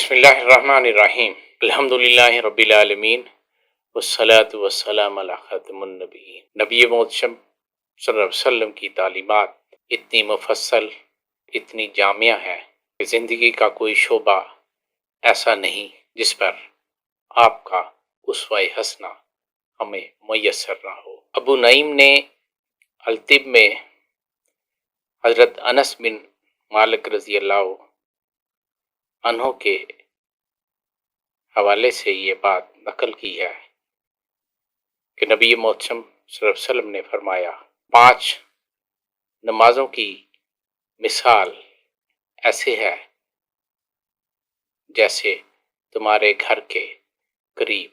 بسم اللہ الرحمن الرحیم الحمدللہ رب العالمین والصلاة والسلام علی خاتم النبیین۔ نبی محتشم صلی اللہ علیہ وسلم کی تعلیمات اتنی مفصل، اتنی جامع ہے کہ زندگی کا کوئی شعبہ ایسا نہیں جس پر آپ کا اسوہ حسنہ ہمیں میسر نہ ہو۔ ابو نعیم نے الطب میں حضرت انس بن مالک رضی اللہ عنہ کے حوالے سے یہ بات نقل کی ہے کہ نبی محتشم صلی اللہ علیہ وسلم نے فرمایا، 5 نمازوں کی مثال ایسے ہے جیسے تمہارے گھر کے قریب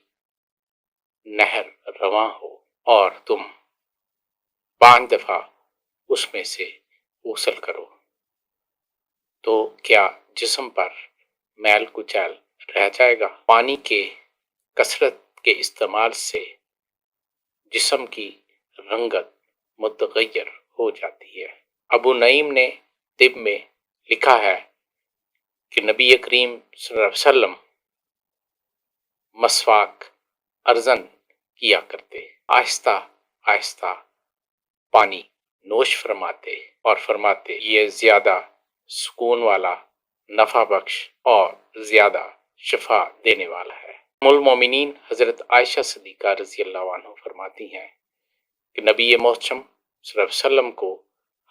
نہر رواں ہو اور تم 5 دفعہ اس میں سے غسل کرو تو کیا جسم پر میل کچیل رہ جائے گا؟ پانی کے کثرت کے استعمال سے جسم کی رنگت متغیر ہو جاتی ہے۔ ابو نعیم نے طب میں لکھا ہے کہ نبی کریم صلی اللہ علیہ وسلم مسواک ارزن کیا کرتے، آہستہ آہستہ پانی نوش فرماتے اور فرماتے یہ زیادہ سکون والا، نفع بخش اور زیادہ شفا دینے والا ہے۔ ام المومنین حضرت عائشہ صدیقہ رضی اللہ عنہ فرماتی ہیں کہ نبی محتشم صلی اللہ علیہ وسلم کو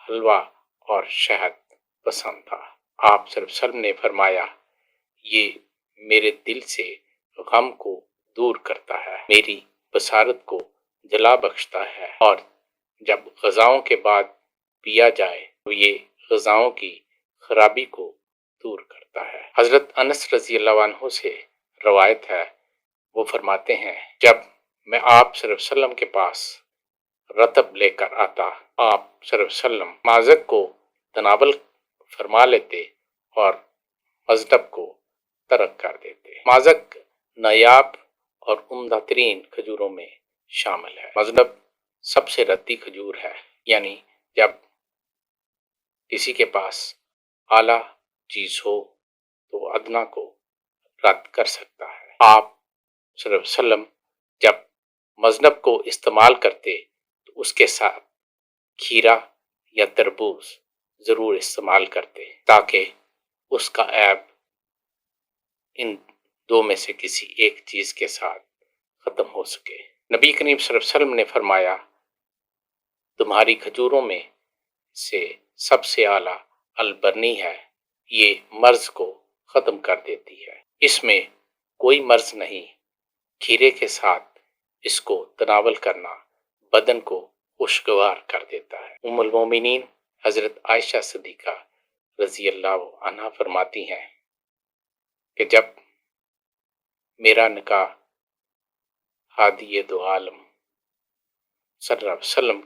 حلوہ اور شہد پسند تھا۔ آپ صلی اللہ علیہ وسلم نے فرمایا، یہ میرے دل سے غم کو دور کرتا ہے، میری بصارت کو جلا بخشتا ہے، اور جب غذاؤں کے بعد پیا جائے تو یہ غذاؤں کی خرابی کو دور کرتا ہے۔ حضرت انس رضی اللہ عنہ سے روایت ہے، وہ فرماتے ہیں جب میں آپ صلی اللہ علیہ وسلم کے پاس رطب لے کر آتا، آپ صلی اللہ علیہ وسلم مازک کو تناول فرما لیتے اور مزنب کو ترک کر دیتے۔ مازک نایاب اور عمدہ ترین کھجوروں میں شامل ہے۔ مزنب سب سے رتی کھجور ہے، یعنی جب کسی کے پاس اعلیٰ چیز ہو تو ادنا کو رد کر سکتا ہے۔ آپ صلی اللہ علیہ وسلم جب مزنب کو استعمال کرتے تو اس کے ساتھ کھیرا یا تربوز ضرور استعمال کرتے تاکہ اس کا عیب ان دو میں سے کسی ایک چیز کے ساتھ ختم ہو سکے۔ نبی کریم صلی اللہ علیہ وسلم نے فرمایا، تمہاری کھجوروں میں سے سب سے اعلیٰ البرنی ہے، یہ مرض کو ختم کر دیتی ہے، اس میں کوئی مرض نہیں۔ کھیرے کے ساتھ اس کو تناول کرنا بدن کو خوشگوار کر دیتا ہے۔ ام المومنین حضرت عائشہ صدیقہ رضی اللہ عنہا فرماتی ہیں کہ جب میرا نکاح ہادی دو عالم صلی اللہ علیہ وسلم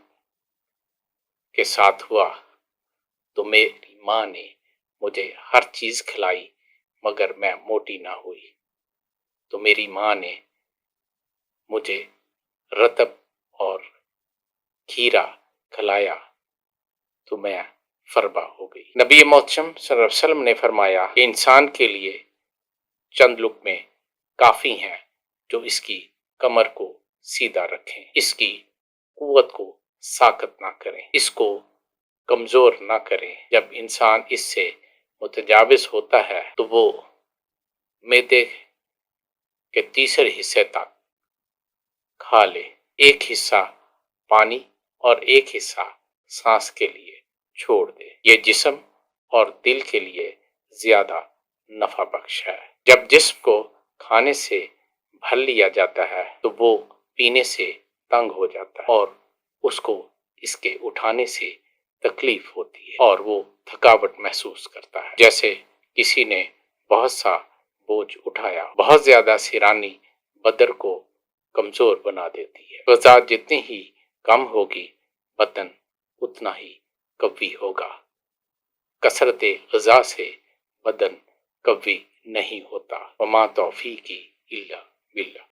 کے ساتھ ہوا تو میری ماں نے مجھے ہر چیز کھلائی مگر میں موٹی نہ ہوئی، تو میری ماں نے مجھے رطب اور کھیرا کھلایا تو میں فربا ہو گئی۔ نبی محتشم صلی اللہ علیہ وسلم نے فرمایا کہ انسان کے لیے چند لقمے کافی ہیں جو اس کی کمر کو سیدھا رکھیں، اس کی قوت کو ساقط نہ کریں، اس کو کمزور نہ کریں۔ جب انسان اس سے متجاوز ہوتا ہے تو وہ معدے کے تیسرے حصے تک کھا لے، ایک حصہ پانی اور ایک حصہ سانس کے لیے چھوڑ دے، یہ جسم اور دل کے لیے زیادہ نفع بخش ہے۔ جب جسم کو کھانے سے بھر لیا جاتا ہے تو وہ پینے سے تنگ ہو جاتا ہے اور اس کو اس کے اٹھانے سے تکلیف ہوتی ہے اور وہ تھکاوٹ محسوس کرتا ہے، جیسے کسی نے بہت سا بوجھ اٹھایا۔ بہت زیادہ سیرانی بدن کو کمزور بنا دیتی ہے۔ غذا جتنی ہی کم ہوگی بدن اتنا ہی قوی ہوگا۔ کثرت غذا سے بدن قوی نہیں ہوتا۔ وما توفیقی الا باللہ۔